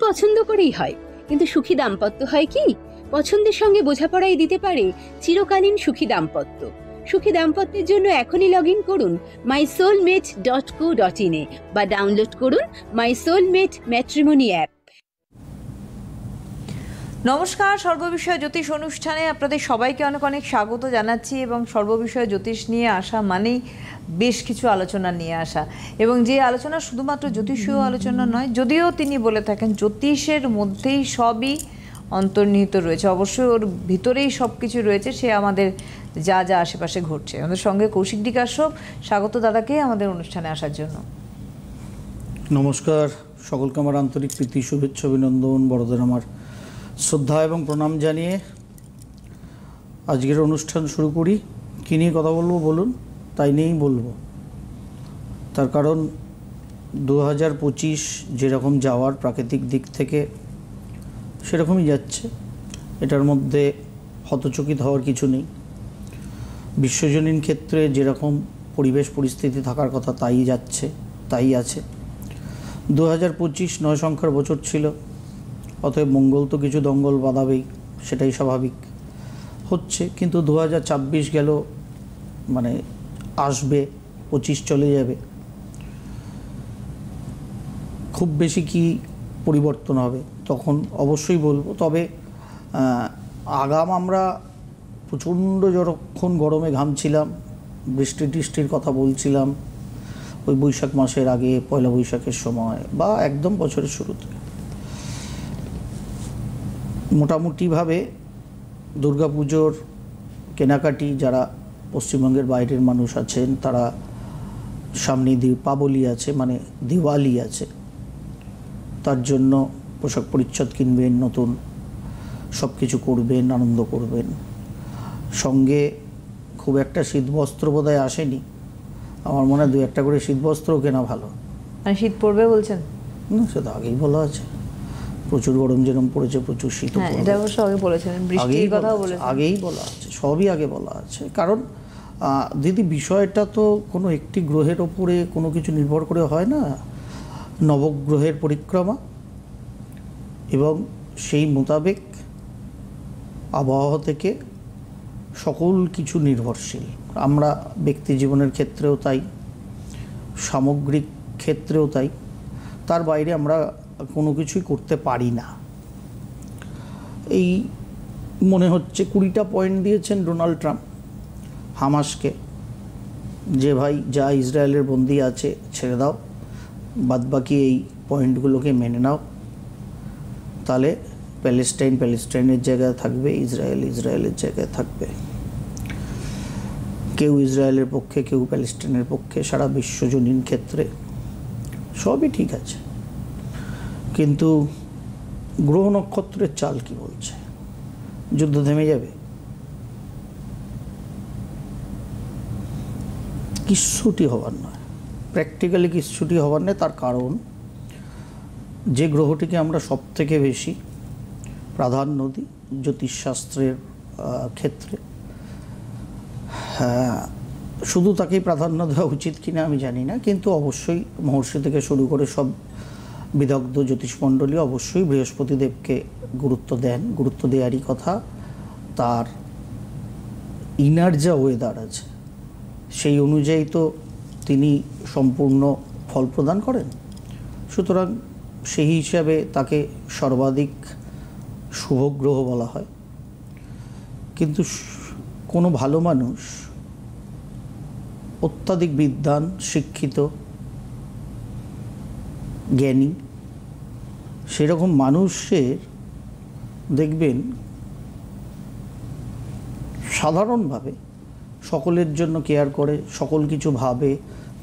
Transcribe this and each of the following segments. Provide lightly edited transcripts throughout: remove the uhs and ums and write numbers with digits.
পছন্দ করেই হয়, কিন্তু সুখী দাম্পত্য হয় কি? পছন্দের সঙ্গে বোঝাপড়াই দিতে পারে চিরকালীন সুখী দাম্পত্য। সুখী দাম্পত্যের জন্য এখনই লগ ইন করুন mysoulmate.co.in এ বা ডাউনলোড করুন মাই সোলমেট ম্যাট্রিমনি অ্যাপ। নমস্কার, সর্ববিষয় জ্যোতিষ অনুষ্ঠানে আপনাদের সবাইকে অনেক অনেক স্বাগত জানাচ্ছি। এবং সর্ববিষয় জ্যোতিষ নিয়ে আসা মানেই বেশ কিছু আলোচনা নিয়ে আসা, এবং যে আলোচনা শুধুমাত্র জ্যোতিষীয় আলোচনা নয়, যদিও তিনি বলে থাকেন জ্যোতিষের মধ্যেই সবই অন্তর্নিহিত রয়েছে, অবশ্যই ওর ভিতরেই সব কিছু রয়েছে, সে আমাদের যা যা আশেপাশে ঘটছে। আমাদের সঙ্গে কৌশিক ডি কাশ্যপ, স্বাগত দাদাকে আমাদের অনুষ্ঠানে আসার জন্য। নমস্কার, সকলকে আমার আন্তরিক প্রীতি, শুভেচ্ছা, অভিনন্দন, বড়দের আমার শ্রদ্ধা এবং প্রণাম জানিয়ে আজকের অনুষ্ঠান শুরু করি। কী নিয়ে কথা বলবো বলুন? তাই নিয়েই বলবো। তার কারণ 2025 যেরকম যাওয়ার প্রাকৃতিক দিক থেকে সেরকমই যাচ্ছে, এটার মধ্যে হতচকিত হওয়ার কিছু নেই। বিশ্বজনীন ক্ষেত্রে যেরকম পরিবেশ পরিস্থিতি থাকার কথা তাই যাচ্ছে, তাই আছে। 2025 9 সংখ্যার বছর ছিল, অতএব মঙ্গল তো কিছু দঙ্গল বাঁধাবেই, সেটাই স্বাভাবিক হচ্ছে। কিন্তু 2026 গেল, মানে আসবে, 25 চলে যাবে, খুব বেশি কি পরিবর্তন হবে তখন অবশ্যই বলবো। তবে আগাম আমরা প্রচণ্ড যখন গরমে ঘামছিলাম, বৃষ্টি টিষ্টির কথা বলছিলাম ওই বৈশাখ মাসের আগে, পয়লা বৈশাখের সময় বা একদম বছরের শুরুতে, মোটামুটিভাবে দুর্গাপুজোর কেনাকাটি যারা পশ্চিমবঙ্গের বাইরের মানুষ আছেন তারা, সামনে দীপাবলি আছে, মানে দিওয়ালি আছে, তার জন্য পোশাক পরিচ্ছদ কিনবেন, নতুন সব কিছু করবেন, আনন্দ করবেন। সঙ্গে খুব একটা শীতবস্ত্র বোধহয় আসেনি, আমার মনে হয় 2-1টা করে শীতবস্ত্রও কেনা ভালো। মানে শীত পড়বে বলছেন? না, সে তো আগেই বলা আছে, প্রচুর গরম যেরকম পড়েছে, প্রচুর শীত, এটা অবশ্য আগে বলেছেন, বৃষ্টির কথাও বলেছেন, আগেই বলা আছে, সবই আগে বলা আছে। কারণ দিদি, বিষয়টা তো কোনো একটি গ্রহের ওপরে কোনো কিছু নির্ভর করে হয় না, নবগ্রহের পরিক্রমা এবং সেই মোতাবেক আবহাওয়া থেকে সকল কিছু নির্ভরশীল। আমরা ব্যক্তি জীবনের ক্ষেত্রেও তাই, সামগ্রিক ক্ষেত্রেও তাই, তার বাইরে আমরা কোনো কিছুই করতে পারি না। এই মনে হচ্ছে 20টা পয়েন্ট দিয়েছেন ডোনাল্ড ট্রাম্প হামাসকে, যে ভাই যা ইসরায়েলের বন্দি আছে ছেড়ে দাও, বাদবাকি এই পয়েন্টগুলোকে মেনে নাও, তাহলে প্যালেস্টাইন প্যালেস্টাইনের জায়গায় থাকবে, ইসরায়েল ইসরায়েলের জায়গায় থাকবে। কেউ ইসরায়েলের পক্ষে, কেউ প্যালেস্টাইনের পক্ষে, সারা বিশ্বজনীন ক্ষেত্রে সবই ঠিক আছে। কিন্তু গ্রহ নক্ষত্রের চাল কি বলছে? যুদ্ধ থেমে যাবে? কিচ্ছুটি হবার নয়, প্র্যাকটিক্যালি কিচ্ছুটি হবার নয়। তার কারণ, যে গ্রহটিকে আমরা সব থেকে বেশি প্রাধান্য দিই জ্যোতিষশাস্ত্রের ক্ষেত্রে, শুধু তাকেই প্রাধান্য দেওয়া উচিত কিনা আমি জানি না, কিন্তু অবশ্যই মহর্ষি থেকে শুরু করে সব বিদগ্ধ জ্যোতিষমণ্ডলী অবশ্যই বৃহস্পতিদেবকে গুরুত্ব দেন, গুরুত্ব দেওয়ারই কথা। তার ইনার যা ওয়েদার আছে সেই অনুযায়ী তো তিনি সম্পূর্ণ ফল প্রদান করেন, সুতরাং সেই হিসাবে তাকে সর্বাধিক শুভ গ্রহ বলা হয়। কিন্তু কোনো ভালো মানুষ, অত্যাধিক বিদ্বান, শিক্ষিত, জ্ঞানী, সেরকম মানুষের দেখবেন সাধারণভাবে সকলের জন্য কেয়ার করে, সকল কিছু ভাবে,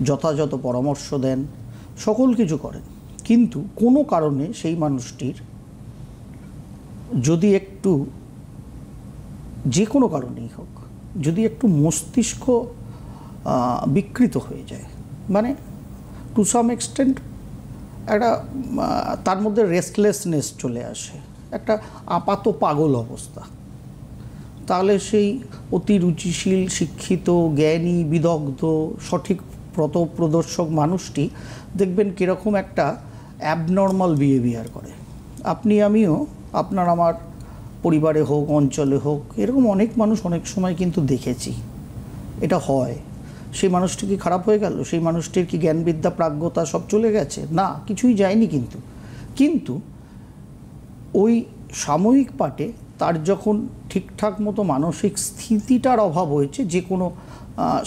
যথাযথ পরামর্শ দেন, সকল কিছু করেন। কিন্তু কোনো কারণে সেই মানুষটির যদি একটু, যে কোনো কারণেই হোক, যদি একটু মস্তিষ্ক বিকৃত হয়ে যায়, মানে টু সাম এক্সটেন্ট একটা তার মধ্যে রেস্টলেসনেস চলে আসে, একটা আপাত পাগল অবস্থা, তাহলে সেই অতি রুচিশীল, শিক্ষিত, জ্ঞানী, বিদগ্ধ, সঠিক পথপ্রদর্শক মানুষটি দেখবেন কীরকম একটা অ্যাবনর্মাল বিহেভিয়ার করে। আপনি আমিও, আপনার আমার পরিবারে হোক, অঞ্চলে হোক, এরকম অনেক মানুষ অনেক সময় কিন্তু দেখেছি এটা হয়। সেই মানুষটি কি খারাপ হয়ে গেল? সেই মানুষটির কি জ্ঞানবিদ্যা, প্রাজ্ঞতা সব চলে গেছে? না, কিছুই যায়নি। কিন্তু ওই সাময়িক পাটে তার যখন ঠিকঠাক মতো মানসিক স্থিতিটার অভাব হয়েছে, যে কোনো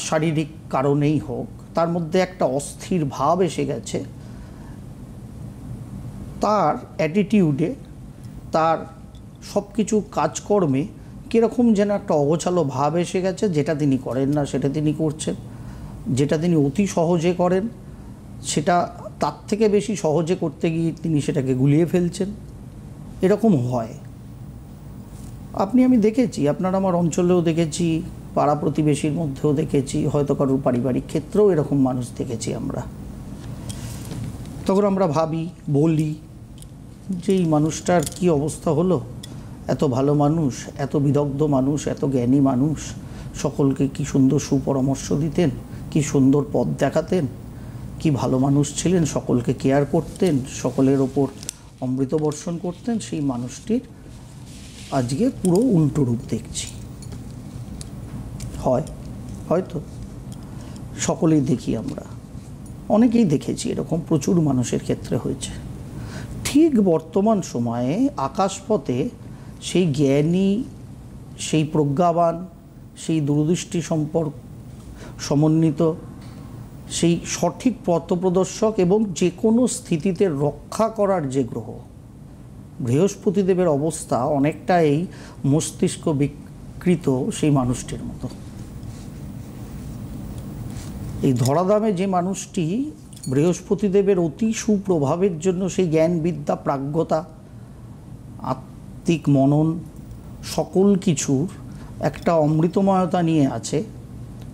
শারীরিক কারণেই হোক, তার মধ্যে একটা অস্থির ভাব এসে গেছে, তার অ্যাটিটিউডে, তার সব কিছু কাজকর্মে কীরকম যেন একটা অগোছালো ভাব এসে গেছে। যেটা তিনি করেন না সেটা তিনি করছেন, যেটা তিনি অতি সহজে করেন সেটা তার থেকে বেশি সহজে করতে গিয়ে তিনি সেটাকে গুলিয়ে ফেলছেন। এরকম হয়, আপনি আমি দেখেছি, আপনার আমার অঞ্চলেও দেখেছি, পাড়া প্রতিবেশীর মধ্যেও দেখেছি, হয়তো কারোর পারিবারিক ক্ষেত্রেও এরকম মানুষ দেখেছি আমরা। তখন আমরা ভাবি, বলি যে এই মানুষটার কী অবস্থা হলো, এত ভালো মানুষ, এত বিদগ্ধ মানুষ, এত জ্ঞানী মানুষ, সকলকে কি সুন্দর সুপরামর্শ দিতেন, কি সুন্দর পথ দেখাতেন, কি ভালো মানুষ ছিলেন, সকলকে কেয়ার করতেন, সকলের ওপর অমৃত বর্ষণ করতেন। সেই মানুষটির আজকে পুরো উল্টো রূপ দেখছি। হয়তো সকলেই দেখি, আমরা অনেকেই দেখেছি, এরকম প্রচুর মানুষের ক্ষেত্রে হয়েছে। ঠিক বর্তমান সময়ে আকাশপথে সেই জ্ঞানী, সেই প্রজ্ঞাবান, সেই দূরদৃষ্টি সমন্বিত, সেই সঠিক পথপ্রদর্শক এবং যে কোনো স্থিতিতে রক্ষা করার যে গ্রহ বৃহস্পতিদেবের অবস্থা অনেকটা এই মস্তিষ্ক বিকৃত সেই মানুষটির মতো। এই ধরাধামে যে মানুষটি বৃহস্পতিদেবের অতি সুপ্রভাবের জন্য সেই জ্ঞান, বিদ্যা, প্রাজ্ঞতা, আত্মিক মনন সকল কিছুর একটা অমৃতময়তা নিয়ে আছে,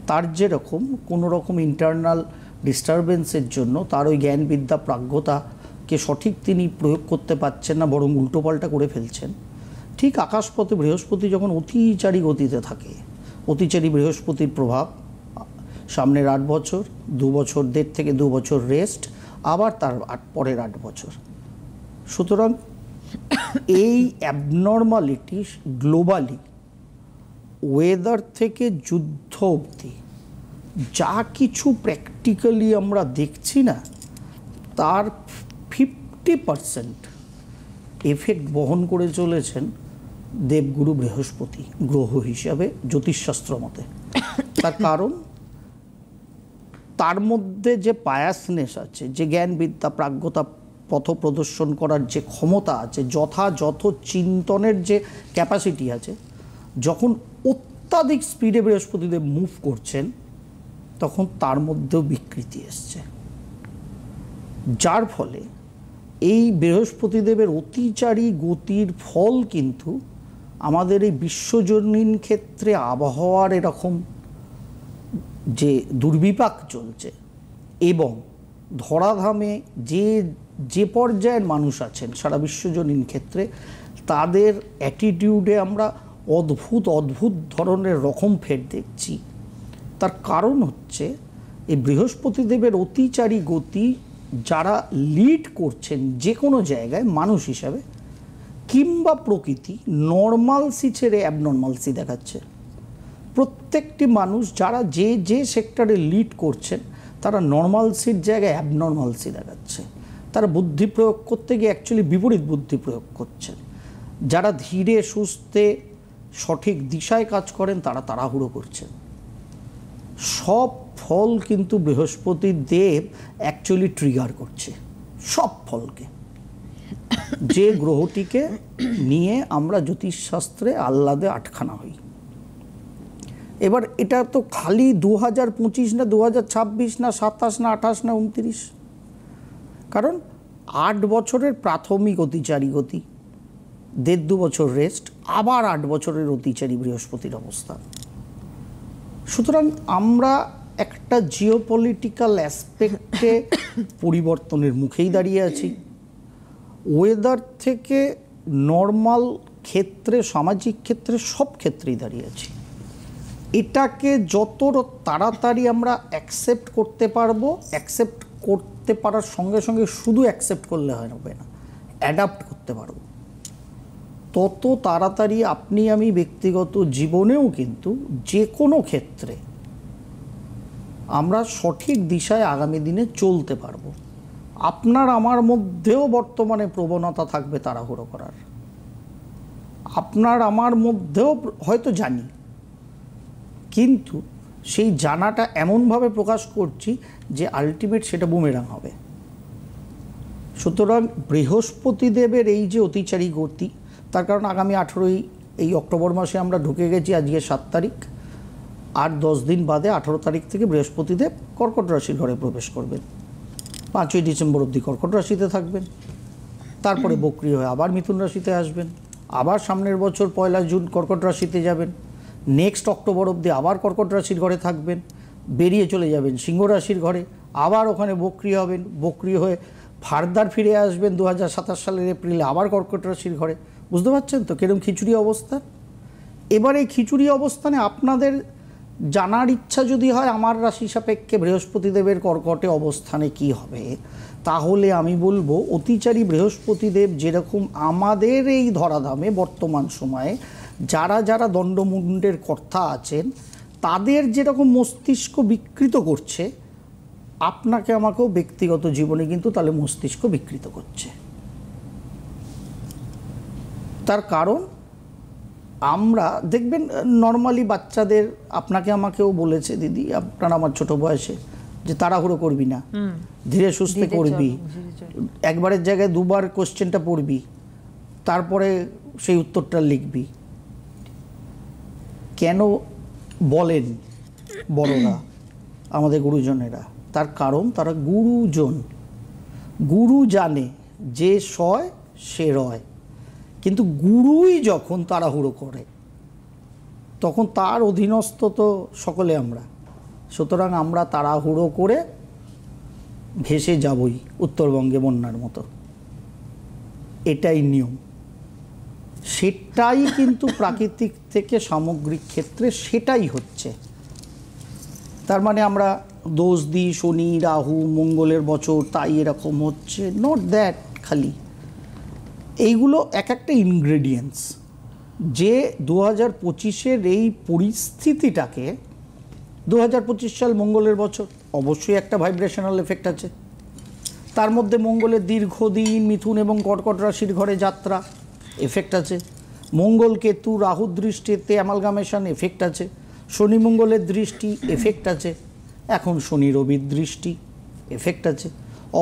তার যেরকম কোনো রকম ইন্টারনাল ডিস্টারবেন্সের জন্য তার ওই জ্ঞান, বিদ্যা, প্রাজ্ঞতাকে সঠিক তিনি প্রয়োগ করতে পারছেন না, বরং উল্টোপাল্টা করে ফেলছেন, ঠিক আকাশপথে বৃহস্পতি যখন অতিচারী গতিতে থাকে, অতিচারী বৃহস্পতির প্রভাব সামনের 8 বছর, 2 বছর, 1.5 থেকে 2 বছর রেস্ট, আবার তার পরের 8 বছর। সুতরাং এই অ্যাবনর্মালিটি গ্লোবালি, ওয়েদার থেকে যুদ্ধ অবধি যা কিছু প্র্যাকটিক্যালি আমরা দেখছি না, তার 50% এফেক্ট বহন করে চলেছেন দেবগুরু বৃহস্পতি গ্রহ হিসাবে জ্যোতিষশাস্ত্র মতে। তার কারণ, তার মধ্যে যে পায়াসনেস আছে, যে জ্ঞান, বিদ্যা, প্রাজ্ঞতা পথ প্রদর্শন করার যে ক্ষমতা আছে, যথাযথ চিন্তনের যে ক্যাপাসিটি আছে, যখন অত্যাধিক স্পিডে বৃহস্পতিদেব মুভ করছেন তখন তার মধ্যেও বিকৃতি এসছে, যার ফলে এই বৃহস্পতিদেবের অতিচারী গতির ফল কিন্তু আমাদের এই বিশ্বজনীন ক্ষেত্রে আবহাওয়ার এরকম যে দুর্বিপাক চলছে, এবং ধরাধামে যে পর্যায়ের মানুষ আছেন সারা বিশ্বজনীন ক্ষেত্রে, তাদের অ্যাটিটিউডে আমরা অদ্ভুত ধরনের রকম ফের দেখছি। তার কারণ হচ্ছে এই বৃহস্পতিদেবের অতিচারী গতি যারা লিড করছেন যে কোনো জায়গায় মানুষ হিসাবে, কিংবা প্রকৃতি, নর্মালসি ছেড়ে অ্যাবনর্মালসি দেখাচ্ছে। প্রত্যেকটি মানুষ যারা যে সেক্টরে লিড করছেন, তারা নর্মালসির জায়গায় অ্যাবনর্মালসি দেখাচ্ছে। তারা বুদ্ধি প্রয়োগ করতে গিয়ে অ্যাকচুয়ালি বিপরীত বুদ্ধি প্রয়োগ করছেন। যারা ধীরে সুস্থে সঠিক দিশায় কাজ করেন, তারা তাড়াহুড়ো করছেন। সব ফল কিন্তু বৃহস্পতি দেব অ্যাকচুয়ালি ট্রিগার করছে, সব ফলকে, যে গ্রহটিকে নিয়ে আমরা জ্যোতিষশাস্ত্রে আহ্লাদে আটখানা হই। এবার এটা তো খালি 2025 না, 2026 না, 27 না, 28 না, 29, কারণ 8 বছরের প্রাথমিক অতিচারী গতি, 1.5-2 বছর রেস্ট, আবার 8 বছরের অতিচারী বৃহস্পতির অবস্থা। সুতরাং আমরা একটা জিওপলিটিক্যাল অ্যাসপেক্টে পরিবর্তনের মুখেই দাঁড়িয়ে আছি। ওয়েদার থেকে নর্মাল ক্ষেত্রে, সামাজিক ক্ষেত্রে, সব ক্ষেত্রেই দাঁড়িয়ে আছি। এটাকে যত তাড়াতাড়ি আমরা অ্যাকসেপ্ট করতে পারবো, অ্যাকসেপ্ট করতে পারার সঙ্গে সঙ্গে শুধু অ্যাকসেপ্ট করলে হবে না, অ্যাডাপ্ট করতে পারবো, তত তাড়াতাড়ি আপনি আমি ব্যক্তিগত জীবনেও কিন্তু যে কোনো ক্ষেত্রে আমরা সঠিক দিশায় আগামী দিনে চলতে পারবো। আপনার আমার মধ্যেও বর্তমানে প্রবণতা থাকবে তাড়াহুড়ো করার, আপনার আমার মধ্যেও হয়তো জানি, কিন্তু সেই জানাটা এমনভাবে প্রকাশ করছি যে আলটিমেট সেটা বুমেরাং হবে। সুতরাং বৃহস্পতিদেবের এই যে অতিচারী গতি, তার কারণ আগামী 18ই এই অক্টোবর মাসে আমরা ঢুকে গেছি, আজকে 7 তারিখ, আর 10 দিন বাদে 18 তারিখ থেকে বৃহস্পতিদেব কর্কট রাশির ঘরে প্রবেশ করবেন। 5ই ডিসেম্বর অবধি কর্কট রাশিতে থাকবেন, তারপরে বক্রি হয়ে আবার মিথুন রাশিতে আসবেন, আবার সামনের বছর 1 জুন কর্কট রাশিতে যাবেন, নেক্সট অক্টোবর অবধি আবার কর্কট রাশির ঘরে থাকবেন, বেরিয়ে চলে যাবেন সিংহ রাশির ঘরে, আবার ওখানে বক্রি হবেন, বক্রি হয়ে ফার্দার ফিরে আসবেন 2027 সালের এপ্রিলে আবার কর্কট রাশির ঘরে। বুঝতে পারছেন তো কিরকম খিচুড়ি অবস্থান? এবার এই খিচুড়ি অবস্থানে আপনাদের জানার ইচ্ছা যদি হয় আমার রাশি সাপেক্ষে বৃহস্পতিদেবের কর্কটে অবস্থানে কি হবে, তাহলে আমি বলবো অতিচারী বৃহস্পতিদেব যেরকম আমাদের এই ধরাধামে বর্তমান সময়ে যারা যারা দণ্ডমুণ্ডের কর্তা আছেন তাদের যেরকম মস্তিষ্ক বিকৃত করছে, আপনাকে আমাকেও ব্যক্তিগত জীবনে কিন্তু তাহলে মস্তিষ্ক বিকৃত করছে। তার কারণ আমরা দেখবেন নর্মালি বাচ্চাদের, আপনাকে আমাকেও বলেছে দিদি, আপনার আমার ছোট বয়সে, যে তাড়াহুড়ো করবি না, ধীরে সুস্থে করবি, একবারের জায়গায় দুবার কোশ্চেনটা পড়বি, তারপরে সেই উত্তরটা লিখবি। কেন বলেন বড়রা, আমাদের গুরুজনেরা? তার কারণ তারা গুরুজন, গুরু জানে যে সয় সে রয়, কিন্তু গুরুই যখন তাড়াহুড়ো করে তখন তার অধীনস্থ তো সকলে আমরা। সুতরাং আমরা তাড়াহুড়ো করে ভেসে যাবই উত্তরবঙ্গে বন্যার মতো, এটাই নিয়ম। সেটাই কিন্তু প্রাকৃতিক থেকে সামগ্রিক ক্ষেত্রে সেটাই হচ্ছে। তার মানে আমরা দোষ দিই শনি রাহু মঙ্গলের বছর তাই এরকম হচ্ছে, নট দ্যাট। খালি এইগুলো এক একটা ইনগ্রেডিয়েন্টস, যে 2025-এর এই পরিস্থিতিটাকে, 2025 সাল মঙ্গলের বছর, অবশ্যই একটা ভাইব্রেশনাল এফেক্ট আছে। তার মধ্যে মঙ্গলের দীর্ঘদিন মিথুন এবং কর্কট রাশির ঘরে যাত্রা এফেক্ট আছে, মঙ্গল কেতু রাহু দৃষ্টিতে অ্যামালগামেশন এফেক্ট আছে, শনি মঙ্গলের দৃষ্টি এফেক্ট আছে, এখন শনি রবির দৃষ্টি এফেক্ট আছে,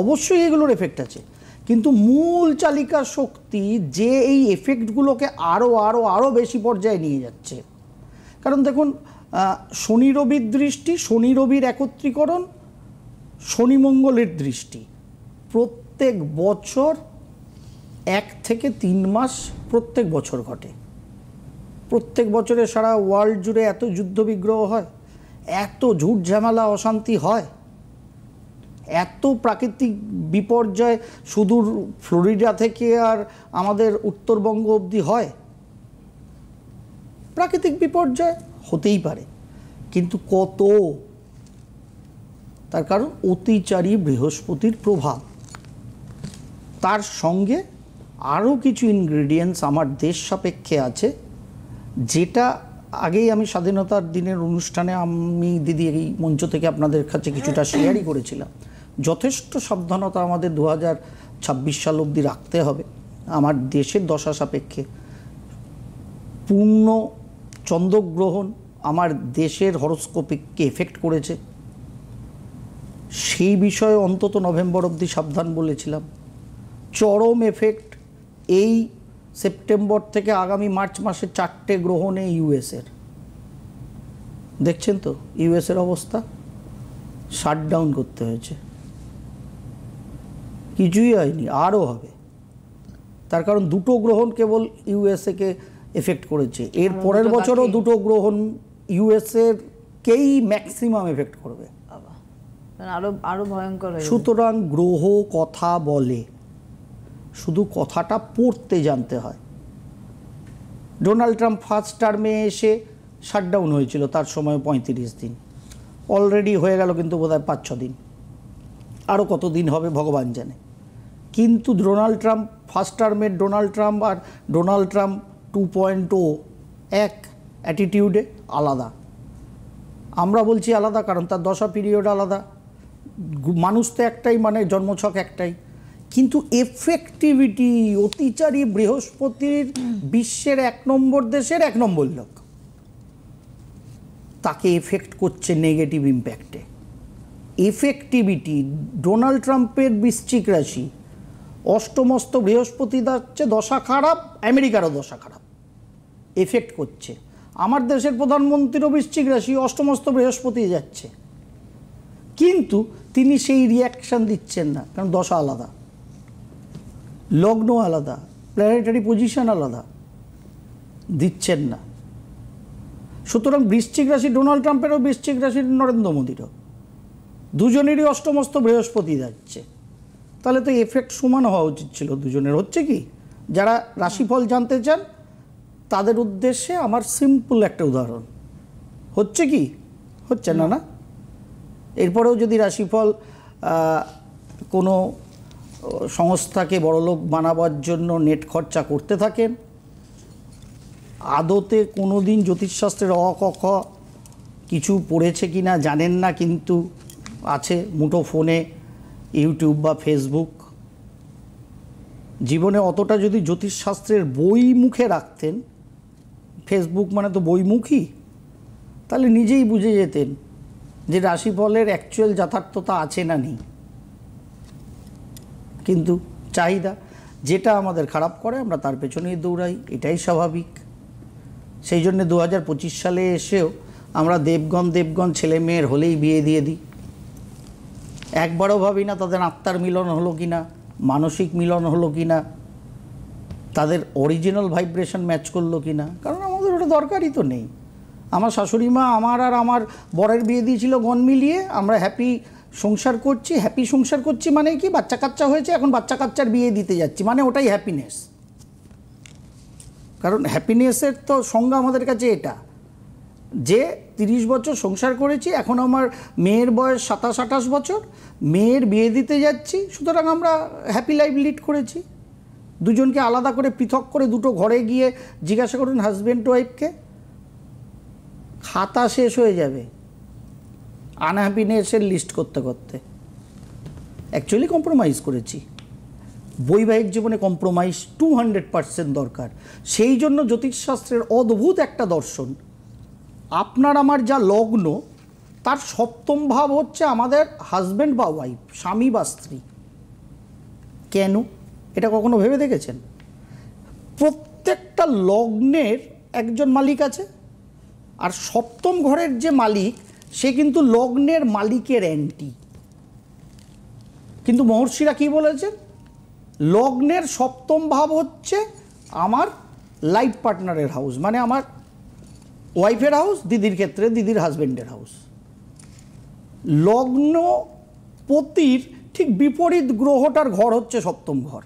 অবশ্যই এগুলোর এফেক্ট আছে। কিন্তু মূল চালিকা শক্তি যে এই এফেক্টগুলোকে আরও আরও আরও বেশি পর্যায়ে নিয়ে যাচ্ছে। কারণ দেখুন, শনি রবির দৃষ্টি, শনি রবির একত্রীকরণ, শনি মঙ্গলের দৃষ্টি প্রত্যেক বছর 1 থেকে 3 মাস প্রত্যেক বছর ঘটে। প্রত্যেক বছরে সারা ওয়ার্ল্ড জুড়ে এত যুদ্ধবিগ্রহ হয়, এত ঝুট ঝামেলা অশান্তি হয়, এত প্রাকৃতিক বিপর্যয় সুদূর ফ্লোরিডা থেকে আর আমাদের উত্তরবঙ্গ অবধি হয়। প্রাকৃতিক বিপর্যয় হতেই পারে, কিন্তু কত? তার কারণ অতিচারী বৃহস্পতির প্রভাব, তার সঙ্গে আরও কিছু ইনগ্রেডিয়েন্টস আমার দেশ সাপেক্ষে আছে, যেটা আগেই আমি স্বাধীনতার দিনের অনুষ্ঠানে আমি দিদি এই মঞ্চ থেকে আপনাদের কাছে কিছুটা শেয়ারই করেছিলাম। যথেষ্ট সাবধানতা আমাদের 2026 সাল অবধি রাখতে হবে। আমার দেশের দশা সাপেক্ষে পূর্ণ চন্দ্রগ্রহণ আমার দেশের হরোস্কোপকে এফেক্ট করেছে, সেই বিষয়ে অন্তত নভেম্বর অবধি সাবধান বলেছিলাম। চরম এফেক্ট এই সেপ্টেম্বর থেকে আগামী মার্চ মাসে 4টে গ্রহণে ইউএসের, দেখছেন তো ইউএসের অবস্থা, শাটডাউন করতে হয়েছে, কিছুই হয়নি, আরও হবে। তার কারণ 2টো গ্রহণ কেবল ইউএসএকে এফেক্ট করেছে, এর পরের বছরও 2টো গ্রহণ ইউএসএকেই ম্যাক্সিমাম এফেক্ট করবে, আরো আরো ভয়ঙ্কর। সুতরাং গ্রহ কথা বলে, শুধু কথাটা পড়তে জানতে হয়। ডোনাল্ড ট্রাম্প ফার্স্ট টার্মে এসে শাটডাউন হয়েছিল, তার সময় 35 দিন, অলরেডি হয়ে গেল কিন্তু বোধহয় 5-6 দিন, আরও কতদিন হবে ভগবান জানে। কিন্তু ডোনাল্ড ট্রাম্প ফার্স্ট টার্মের ডোনাল্ড ট্রাম্প আর ডোনাল্ড ট্রাম্প 2.0 এক অ্যাটিটিউডে আলাদা। আমরা বলছি আলাদা কারণ তার দশা পিরিয়ড আলাদা, মানুষ তো একটাই, মানে জন্মছক একটাই, কিন্তু এফেক্টিভিটি অতিচারী বৃহস্পতির বিশ্বের 1 নম্বর দেশের 1 নম্বর লোক, তাকে এফেক্ট করছে নেগেটিভ ইম্প্যাক্টে। এফেক্টিভিটি ডোনাল্ড ট্রাম্পের বৃশ্চিক রাশি, অষ্টমস্ত বৃহস্পতি যাচ্ছে, দশা খারাপ, আমেরিকারও দশা খারাপ, এফেক্ট করছে। আমার দেশের প্রধানমন্ত্রীরও বৃশ্চিক রাশি, অষ্টমস্ত বৃহস্পতি যাচ্ছে, কিন্তু তিনি সেই রিয়াকশান দিচ্ছেন না, কারণ দশা আলাদা, লগ্ন আলাদা, প্ল্যানেটারি পজিশন আলাদা, দিচ্ছেন না। সুতরাং বৃশ্চিক রাশি ডোনাল্ড ট্রাম্পেরও, বৃশ্চিক রাশির নরেন্দ্র মোদীরও, দুজনেরই অষ্টমস্ত বৃহস্পতি যাচ্ছে, তাহলে তো এফেক্ট সমান হওয়া উচিত ছিল দুজনের। হচ্ছে কি, যারা রাশিফল জানতে চান তাদের উদ্দেশ্যে আমার সিম্পল একটা উদাহরণ, হচ্ছে কি, হচ্ছে না, না? এরপরেও যদি রাশিফল কোনো সংস্থাকে বড়লোক বানাবার জন্য নেট খরচা করতে থাকেন, আদতে কোনো দিন জ্যোতিষশাস্ত্রের ক কিছু পড়েছে কি না জানেন না, কিন্তু আছে মুঠো ফোনে, ইউটিউব বা ফেসবুক। জীবনে অতটা যদি জ্যোতিষশাস্ত্রের বই মুখে রাখতেন, ফেসবুক মানে তো বইমুখী, তাহলে নিজেই বুঝে যেতেন যে রাশিফলের অ্যাকচুয়াল যথার্থতা আছে না নেই। কিন্তু চাহিদা যেটা আমাদের খারাপ করে আমরা তার পেছনেই দৌড়াই, এটাই স্বাভাবিক। সেই জন্য 2025 সালে এসেও আমরা দেবগণ ছেলে মেয়ের হলেই বিয়ে দিয়ে দিই, একবারও ভাবি না তাদের আত্মার মিলন হলো কি না, মানসিক মিলন হলো কি না, তাদের অরিজিনাল ভাইব্রেশন ম্যাচ করলো কি না, কারণ আমাদের ওটা দরকারই তো নেই। আমার শাশুড়ি মা আমার আর আমার বরের বিয়ে দিয়েছিল গণ মিলিয়ে, আমরা হ্যাপি সংসার করছি। হ্যাপি সংসার করছি মানে কি, বাচ্চা কাচ্চা হয়েছে, এখন বাচ্চা কাচ্চার বিয়ে দিতে যাচ্ছি, মানে ওটাই হ্যাপিনেস। কারণ হ্যাপিনেসের তো সংজ্ঞা আমাদের কাছে এটা, যে 30 বছর সংসার করেছি, এখন আমার মেয়ের বয়স 27-28 বছর, মেয়ের বিয়ে দিতে যাচ্ছি, সুতরাং আমরা হ্যাপি লাইফ লিড করেছি। দুজনকে আলাদা করে পৃথক করে দুটো ঘরে গিয়ে জিজ্ঞাসা করুন হাজব্যান্ড ওয়াইফকে, খাতা শেষ হয়ে যাবে আনহ্যাপিনেসের লিস্ট করতে করতে। অ্যাকচুয়ালি কম্প্রোমাইজ করেছি, বৈবাহিক জীবনে কম্প্রোমাইজ 200% দরকার। সেই জন্য জ্যোতিষশাস্ত্রের অদ্ভুত একটা দর্শন, আপনার আমার যা লগ্ন তার সপ্তম ভাব হচ্ছে আমাদের হাজব্যান্ড বা ওয়াইফ, স্বামী বা স্ত্রী। কেন, এটা কখনো ভেবে দেখেছেন? প্রত্যেকটা লগ্নের একজন মালিক আছে, আর সপ্তম ঘরের যে মালিক সে কিন্তু লগ্নের মালিকের অ্যান্টি। কিন্তু মহর্ষিরা কি বলেছেন, লগ্নের সপ্তম ভাব হচ্ছে আমার লাইফ পার্টনারের হাউস, মানে আমার ওয়াইফের হাউস, দিদির ক্ষেত্রে দিদির হাজব্যান্ডের হাউস। লগ্নপতির ঠিক বিপরীত গ্রহটার ঘর হচ্ছে সপ্তম ঘর।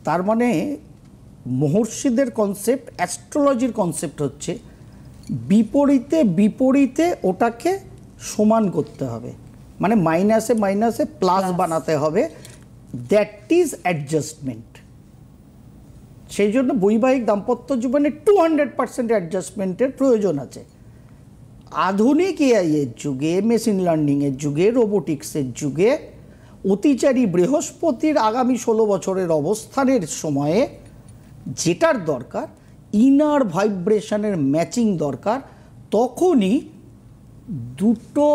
তার মানে মহর্ষিদের কনসেপ্ট, অ্যাস্ট্রোলজির কনসেপ্ট হচ্ছে বিপরীতে বিপরীতে ওটাকে সমান করতে হবে, মানে মাইনাসে মাইনাসে প্লাস বানাতে হবে, দ্যাট ইজ অ্যাডজাস্টমেন্ট। সেই জন্য বৈবাহিক দাম্পত্য জীবনে 200% অ্যাডজাস্টমেন্টের প্রয়োজন আছে। আধুনিক এআইয়ের যুগে, মেশিন লার্নিংয়ের যুগে, রোবোটিক্সের যুগে অতিচারী বৃহস্পতির আগামী 16 বছরের অবস্থানের সময়ে যেটার দরকার, ইনার ভাইব্রেশনের ম্যাচিং দরকার, তখনই দুটো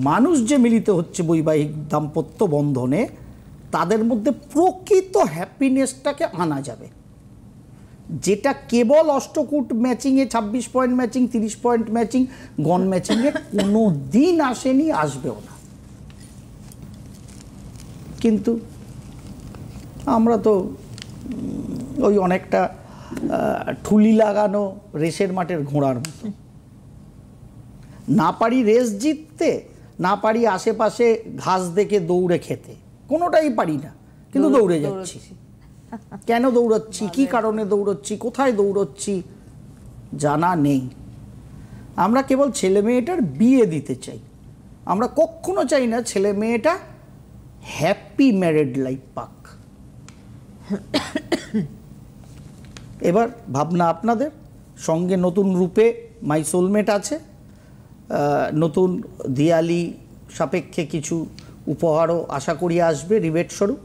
মানুষ যে মিলিত হচ্ছে বৈবাহিক দাম্পত্য বন্ধনে, তাদের মধ্যে প্রকৃত হ্যাপিনেসটাকে আনা যাবে, যেটা কেবল অষ্টকূট ম্যাচিংয়ে, 26 পয়েন্ট ম্যাচিং, 30 পয়েন্ট ম্যাচিং, গন ম্যাচিংয়ে কোনো দিন আসেনি, আসবেও না। কিন্তু আমরা তো ওই অনেকটা ঠুলি লাগানো রেসের মাঠের ঘোড়ার মতো, না পারি রেস জিততে, না পারি আশেপাশে ঘাস দেখে দৌড়ে খেতে, কোনোটাই পারি না, কিন্তু দৌড়ে যাচ্ছি। কেন দৌড়াচ্ছি, কি কারণে দৌড়াচ্ছি, কোথায় দৌড়াচ্ছি জানা নেই। আমরা কেবল ছেলে মেয়েটার বিয়ে দিতে চাই, আমরা কখনো চাই না ছেলে মেয়েটা হ্যাপি ম্যারেড লাইফ পাক। এবার ভাবনা আপনাদের, সঙ্গে নতুন রূপে মাই সোলমেট আছে, নতুন দিয়ালি সাপেক্ষে কিছু উপহারও আশা করি আসবে রিবেট স্বরূপ।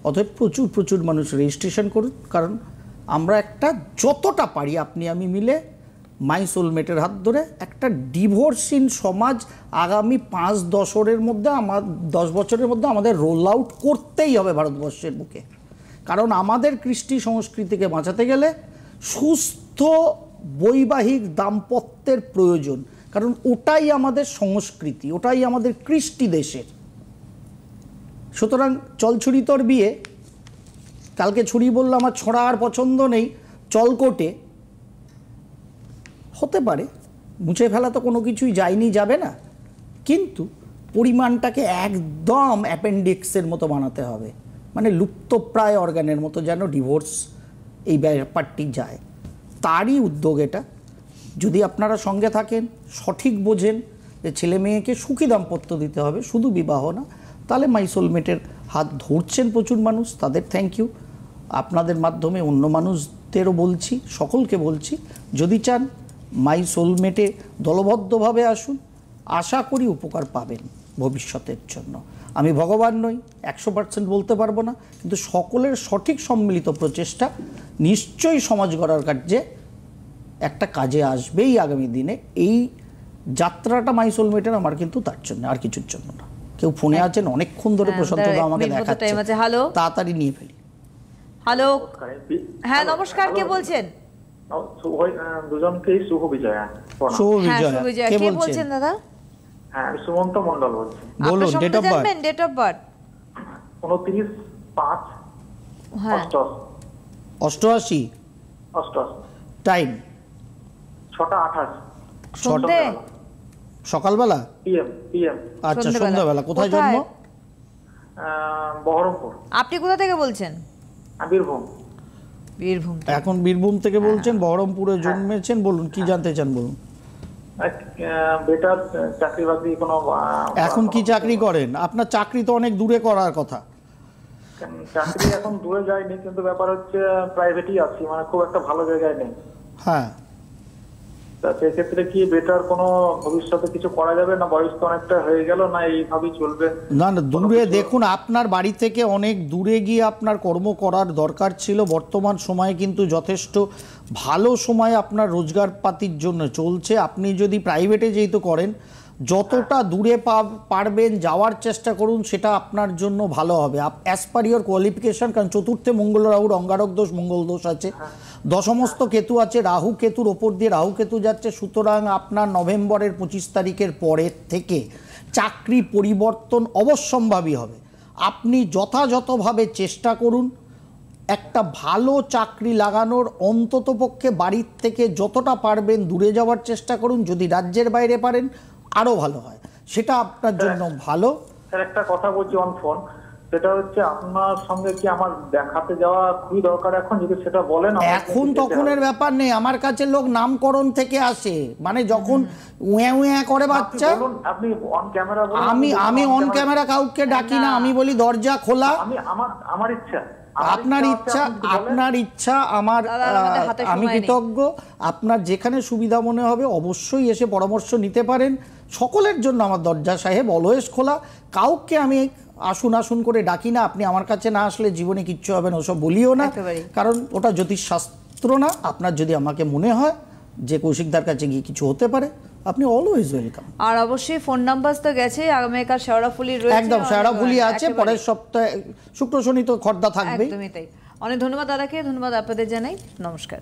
অতএব প্রচুর প্রচুর মানুষ রেজিস্ট্রেশন করুন, কারণ আমরা একটা যতটা পারি আপনি আমি মিলে মাই সোলমেটের হাত ধরে একটা ডিভোর্সহীন সমাজ আগামী 10 বছরের মধ্যে আমাদের রোল আউট করতেই হবে ভারতবর্ষের বুকে। কারণ আমাদের কৃষ্টি সংস্কৃতিকে বাঁচাতে গেলে সুস্থ বৈবাহিক দাম্পত্যের প্রয়োজন, কারণ ওটাই আমাদের সংস্কৃতি, ওটাই আমাদের কৃষ্টি দেশের। সুতরাং চল ছুরি তোর বিয়ে, কালকে ছুরি বললো আমার ছোঁড়া আর পছন্দ নেই, চল কোটে, হতে পারে মুছে ফেলা তো কোনো কিছুই যায়নি, যাবে না, কিন্তু পরিমাণটাকে একদম অ্যাপেন্ডিক্সের মতো বানাতে হবে, মানে লুপ্তপ্রায় অর্গানের মতো যেন ডিভোর্স এই ব্যাপারটি যায়। তারই উদ্যোগ এটা। যদি আপনারা সঙ্গে থাকেন, সঠিক বোঝেন যে ছেলে মেয়েকে সুখী দাম্পত্য দিতে হবে, শুধু বিবাহ না, তাহলে মাই সোলমেটের হাত ধরছেন প্রচুর মানুষ, তাদের থ্যাংক ইউ। আপনাদের মাধ্যমে অন্য মানুষদেরও বলছি, সকলকে বলছি, যদি চান মাই সোলমেটে দলবদ্ধভাবে আসুন, আশা করি উপকার পাবেন ভবিষ্যতের জন্য। আমি ভগবান নই, 100% বলতে পারবো না, কিন্তু সকলের সঠিক সম্মিলিত প্রচেষ্টা নিশ্চয়ই সমাজ গড়ার কার্যে একটা কাজে আসবেই আগামী দিনে। এই যাত্রাটা মাই সোলমেটের আমার কিন্তু তার জন্য, আর কিছুর জন্য না। কেউ ফোনে আছেন অনেকক্ষণ ধরে, প্রশান্ত দা আমাকে দেখাচ্ছে, হ্যালো, তাড়াতাড়ি নিয়ে ফেলি। হ্যালো, হ্যাঁ নমস্কার, কে বলছেন? দুজনকেই শুভ বিজয়া। শুভ হ্যাঁ বিজয়া। শুভ বিজয়া। কে কে বলছেন? বলছেন দাদা? হ্যাঁ, আমি সুমন্ত মন্ডল বলছি। বলুন, আপনার ডেট অফ সম্বন্ধে বার্থ। জানবেন? Date of birth? 29/5/88। হ্যাঁ 88। 88 টাইম 6টা 28 সন্ধে, সকালবেলা, PM। আচ্ছা সন্ধ্যেবেলা। সন্ধ্যাবেলা। কোথায় কোথায়? জন্ম? বহরমপুর। আপনি কোথা থেকে বলছেন? বীরভূম। বীরভূম। এখন বীরভূম থেকে বলছেন, বহরমপুরে জন্মেছেন। বলুন কি জানতে চান, বলুন। বেটার চাকরি বাকরি কোনো এখন কি চাকরি করেন? আপনার চাকরি তো অনেক দূরে করার কথা। চাকরি এখন দূরে যায়নি, কিন্তু ব্যাপার হচ্ছে প্রাইভেটই আছি, মানে খুব একটা ভালো জায়গায় নেই। হ্যাঁ, তা সেক্ষেত্রে কি বেটার কোনো ভবিষ্যতে কিছু করা যাবে না? বয়স তো অনেকটা হয়ে গেল, না এইভাবেই চলবে? না না, দূরে দেখুন, আপনার বাড়ি থেকে অনেক দূরে গিয়ে আপনার কর্ম করার দরকার ছিল। বর্তমান সময়ে কিন্তু যথেষ্ট ভালো সময় আপনার রোজগার পাতির জন্য চলছে। আপনি যদি প্রাইভেটে যেহেতু করেন, যতটা দূরে পারবেন যাওয়ার চেষ্টা করুন, সেটা আপনার জন্য ভালো হবে অ্যাজ পার ইয়োর কোয়ালিফিকেশন। কারণ চতুর্থে মঙ্গল রাহুর অঙ্গারক দোষ, মঙ্গল দোষ আছে, দশমস্ত কেতু আছে, রাহু কেতুর ওপর দিয়ে রাহু কেতু যাচ্ছে। সুতরাং আপনার নভেম্বরের 25 তারিখের পরের থেকে চাকরি পরিবর্তন অবশ্যম্ভাবী হবে। আপনি যথাযথভাবে চেষ্টা করুন একটা ভালো চাকরি লাগানোর, অন্ততপক্ষে বাড়ির থেকে যতটা পারবেন দূরে যাওয়ার চেষ্টা করুন। যদি রাজ্যের বাইরে পারেন আরও ভালো হয়, সেটা আপনার জন্য ভালো। স্যার একটা কথা বলছি অন ফোন, সেটা হচ্ছে আপনার সঙ্গে কি আমার দেখাতে যাওয়া খুবই দরকার এখন, যদি সেটা বলেন। এখন তখনের ব্যাপার নেই, আমার কাছে লোক নামকরণ থেকে আসে, মানে যখন উয়া উয়া করে বাচ্চা। আপনি অন ক্যামেরা বলুন। আমি অন ক্যামেরা কাউকে ডাকি না, আমি বলি দরজা খোলা। আমার ইচ্ছা, আপনার ইচ্ছা, আমি কৃতজ্ঞ। আপনার যেখানে সুবিধা মনে হবে অবশ্যই এসে পরামর্শ নিতে পারেন। সকলের জন্য আমার দরজা সাহেব অলওয়েজ খোলা। কাউকে আমি আসুন আসুন করে ডাকি না। আপনি আমার কাছে না আসলে জীবনে কিচ্ছু হবে না, ওসব বলিও না, কারণ ওটা জ্যোতিষশাস্ত্র না। আপনার যদি আমাকে মনে হয় যে কৌশিকদার কাছে গিয়ে কিছু হতে পারে, আপনি অলওয়েজ ওয়েলকাম। আর অবশ্যই ফোন নাম্বার তো গেছে, আগামীকাল শেওড়াফুলি রয়েছে, একদম শেওড়াফুলি আছে, পরের সপ্তাহে শুক্র শনি তো খর্দা থাকবেই। একদমই তাই। অনেক ধন্যবাদ দাদাকে, ধন্যবাদ আপনাদের জানাই, নমস্কার।